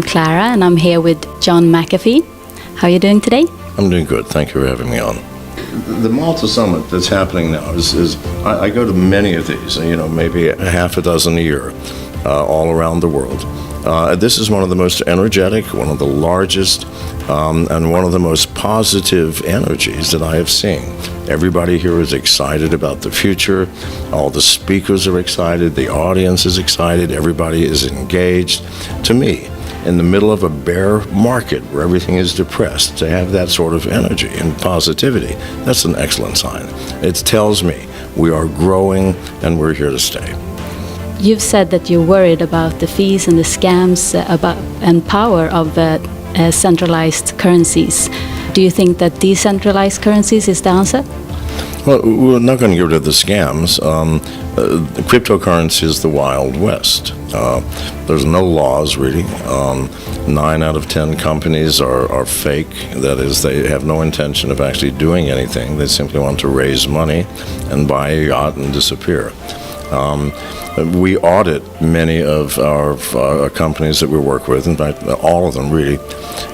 Clara, and I'm here with John McAfee. How are you doing today? I'm doing good. Thank you for having me on. The Malta Summit that's happening now is I go to many of these, maybe a half a dozen a year, all around the world. This is one of the most energetic, one of the largest, and one of the most positive energies that I have seen. Everybody here is excited about the future. All the speakers are excited. The audience is excited. Everybody is engaged. To me, in the middle of a bear market where everything is depressed, to have that sort of energy and positivity, that's an excellent sign. It tells me we are growing and we're here to stay. You've said that you're worried about the fees and the scams and power of centralized currencies. Do you think that decentralized currencies is the answer? Well, we're not going to get rid of the scams. Cryptocurrency is the Wild West. There's no laws, really. 9 out of 10 companies are fake. That is, they have no intention of actually doing anything. They simply want to raise money and buy a yacht and disappear. We audit many of our companies that we work with, in fact, all of them really.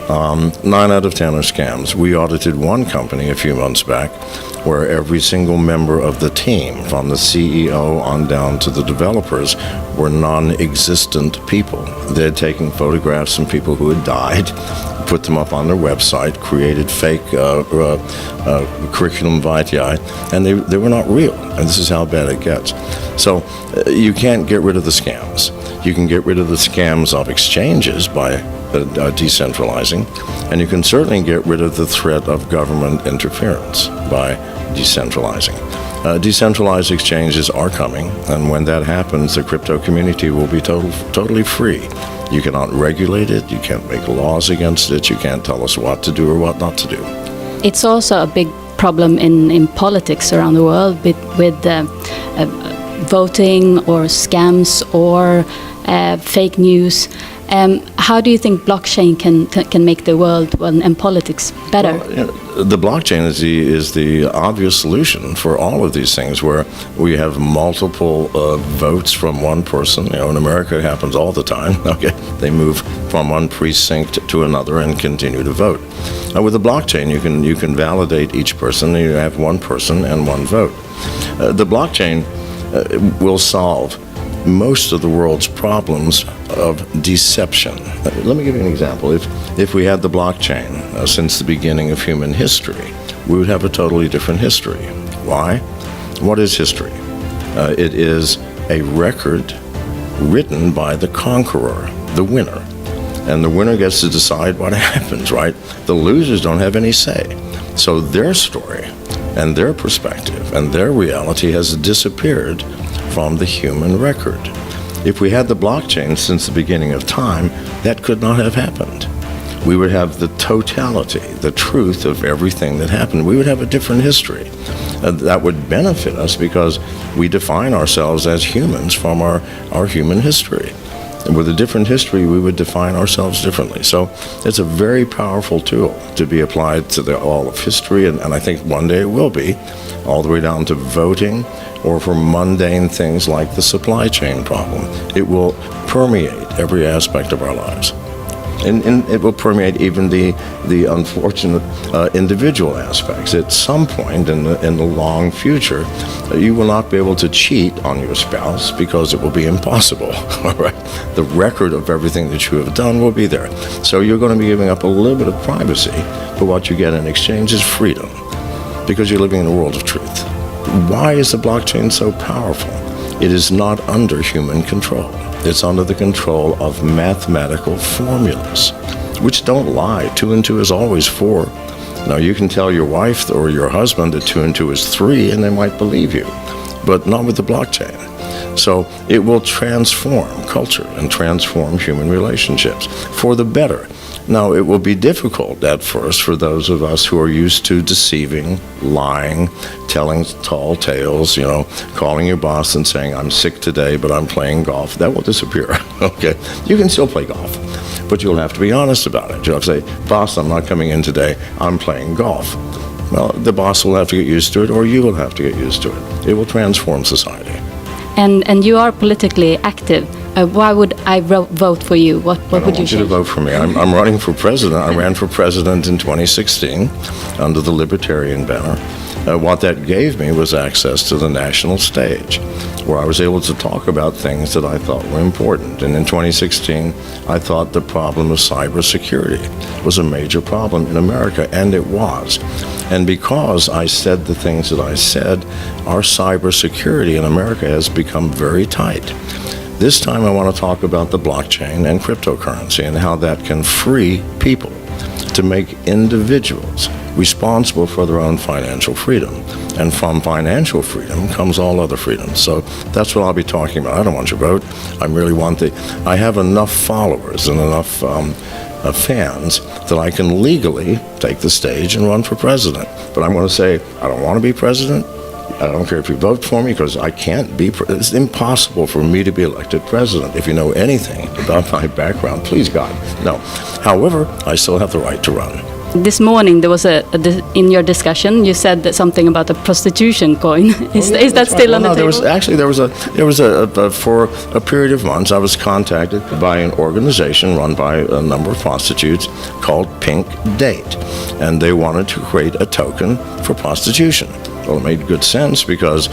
9 out of 10 are scams. We audited one company a few months back where every single member of the team, from the CEO on down to the developers, were non-existent people. They had taken photographs from people who had died, put them up on their website, created fake curriculum vitae, and they were not real. And this is how bad it gets. So you can't get rid of the scams. You can get rid of the scams of exchanges by decentralizing, and you can certainly get rid of the threat of government interference by decentralizing. Decentralized exchanges are coming, and when that happens, the crypto community will be totally free. You cannot regulate it, you can't make laws against it, you can't tell us what to do or what not to do. It's also a big problem in politics around the world with voting or scams or fake news. How do you think blockchain can make the world and politics better? Well, the blockchain is the obvious solution for all of these things, where we have multiple votes from one person. In America it happens all the time. Okay, they move from one precinct to another and continue to vote. With the blockchain, you can validate each person. You have one person and one vote. The blockchain will solve most of the world's problems of deception. Let me give you an example. If we had the blockchain since the beginning of human history, we would have a totally different history. Why? What is history? It is a record written by the conqueror, the winner. And the winner gets to decide what happens, right? The losers don't have any say. So their story and their perspective and their reality has disappeared from the human record. If we had the blockchain since the beginning of time, that could not have happened. We would have the totality, the truth of everything that happened. We would have a different history. That would benefit us because we define ourselves as humans from our human history. And with a different history, we would define ourselves differently. So it's a very powerful tool to be applied to all of history, and I think one day it will be, all the way down to voting or for mundane things like the supply chain problem. It will permeate every aspect of our lives. And it will permeate even the unfortunate individual aspects. At some point in the long future, you will not be able to cheat on your spouse because it will be impossible. All right, the record of everything that you have done will be there. So you're going to be giving up a little bit of privacy, but what you get in exchange is freedom, because you're living in a world of truth. Why is the blockchain so powerful? It is not under human control. It's under the control of mathematical formulas, which don't lie. 2 and 2 is always 4. Now, you can tell your wife or your husband that 2 and 2 is 3, and they might believe you, but not with the blockchain. So it will transform culture and transform human relationships for the better. Now, it will be difficult at first for those of us who are used to deceiving, lying, telling tall tales, calling your boss and saying, I'm sick today, but I'm playing golf. That will disappear, okay? You can still play golf, but you'll have to be honest about it. You'll have to say, boss, I'm not coming in today, I'm playing golf. Well, the boss will have to get used to it, or you will have to get used to it. It will transform society. And you are politically active. Why would I vote for you? What would you I don't want you to vote for me. I'm running for president. I ran for president in 2016 under the Libertarian banner. What that gave me was access to the national stage, where I was able to talk about things that I thought were important. And in 2016, I thought the problem of cybersecurity was a major problem in America, and it was. And because I said the things that I said, our cybersecurity in America has become very tight. This time I want to talk about the blockchain and cryptocurrency and how that can free people to make individuals responsible for their own financial freedom. And from financial freedom comes all other freedoms. So that's what I'll be talking about. I don't want your vote. I have enough followers and enough fans that I can legally take the stage and run for president. But I'm going to say, I don't want to be president. I don't care if you vote for me, because I can't be it's impossible for me to be elected president. If you know anything about my background, please God, no. However, I still have the right to run. This morning there was in your discussion you said that something about a prostitution coin. Is that still on the table? There was for a period of months I was contacted by an organization run by a number of prostitutes called Pink Date, and they wanted to create a token for prostitution. Well, it made good sense, because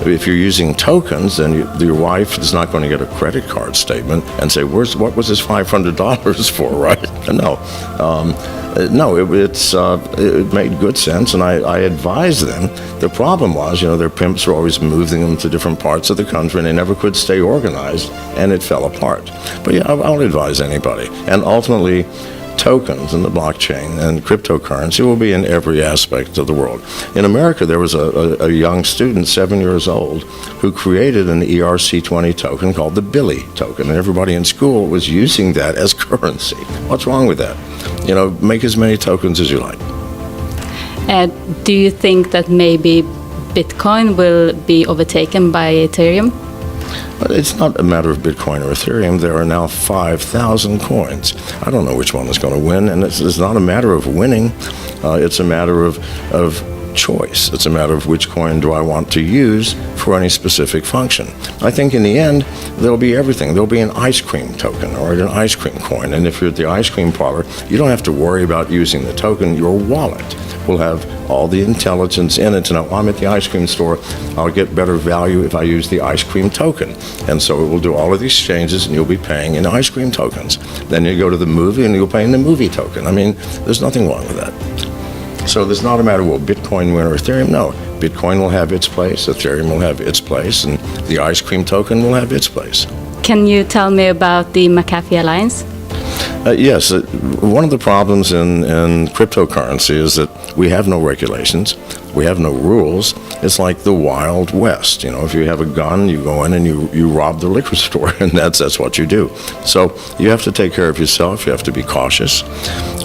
if you're using tokens, then your wife is not going to get a credit card statement and say, what was this $500 for, right? No, it made good sense, and I advised them. The problem was, their pimps were always moving them to different parts of the country, and they never could stay organized, and it fell apart. But yeah, I'll advise anybody. And ultimately, tokens and the blockchain and cryptocurrency will be in every aspect of the world. In America, there was a young student, 7 years old, who created an ERC20 token called the Billy token, and everybody in school was using that as currency. What's wrong with that? Make as many tokens as you like. Do you think that maybe Bitcoin will be overtaken by Ethereum? But it's not a matter of Bitcoin or Ethereum. There are now 5,000 coins. I don't know which one is going to win, and it's not a matter of winning. It's a matter of choice. It's a matter of which coin do I want to use for any specific function. I think in the end, there'll be everything. There'll be an ice cream token or an ice cream coin. And if you're at the ice cream parlor, you don't have to worry about using the token. Your wallet will have all the intelligence in it to know, I'm at the ice cream store, I'll get better value if I use the ice cream token. And so it will do all of these exchanges, and you'll be paying in ice cream tokens. Then you go to the movie and you'll pay in the movie token. I mean, there's nothing wrong with that. So there's not a matter, will Bitcoin win or Ethereum? No. Bitcoin will have its place, Ethereum will have its place, and the ice cream token will have its place. Can you tell me about the McAfee Alliance? Yes. One of the problems in cryptocurrency is that we have no regulations. We have no rules. It's like the Wild West. If you have a gun, you go in and you rob the liquor store, and that's what you do. So you have to take care of yourself. You have to be cautious.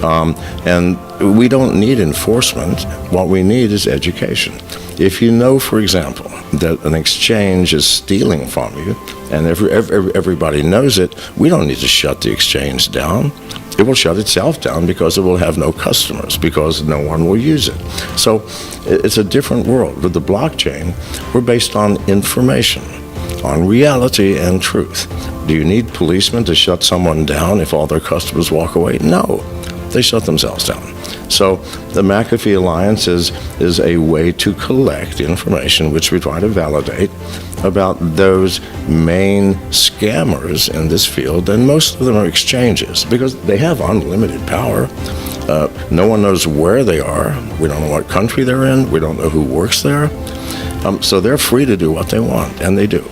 And we don't need enforcement. What we need is education. If you know, for example, that an exchange is stealing from you, and everybody knows it, we don't need to shut the exchange down. It will shut itself down because it will have no customers, because no one will use it. So it's a different world. With the blockchain, we're based on information, on reality and truth. Do you need policemen to shut someone down if all their customers walk away? No, they shut themselves down. So the McAfee Alliance is a way to collect information, which we try to validate, about those main scammers in this field, and most of them are exchanges, because they have unlimited power. No one knows where they are. We don't know what country they're in. We don't know who works there. So they're free to do what they want, and they do.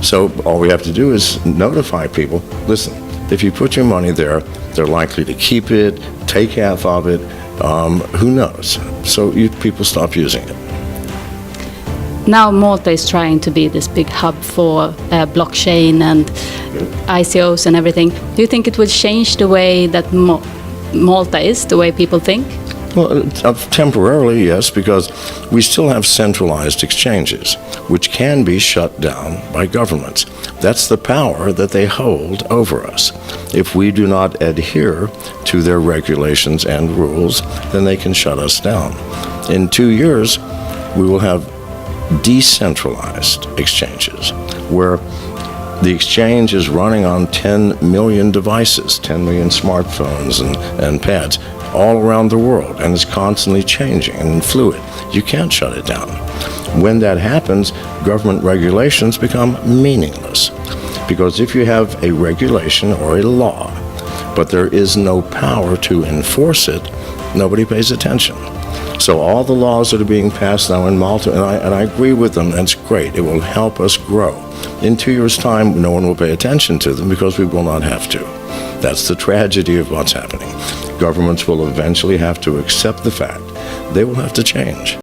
So all we have to do is notify people, listen, if you put your money there, they're likely to keep it, take half of it, who knows? So people stop using it. Now Malta is trying to be this big hub for blockchain and ICOs and everything. Do you think it will change the way that Malta is, the way people think? Well, temporarily, yes, because we still have centralized exchanges, which can be shut down by governments. That's the power that they hold over us. If we do not adhere to their regulations and rules, then they can shut us down. In 2 years, we will have decentralized exchanges where The exchange is running on 10 million devices, 10 million smartphones and pads all around the world, and it's constantly changing and fluid. You can't shut it down. When that happens, government regulations become meaningless. Because if you have a regulation or a law, but there is no power to enforce it, nobody pays attention. So all the laws that are being passed now in Malta, and I agree with them, that's great. It will help us grow. In 2 years' time, no one will pay attention to them because we will not have to. That's the tragedy of what's happening. Governments will eventually have to accept the fact they will have to change.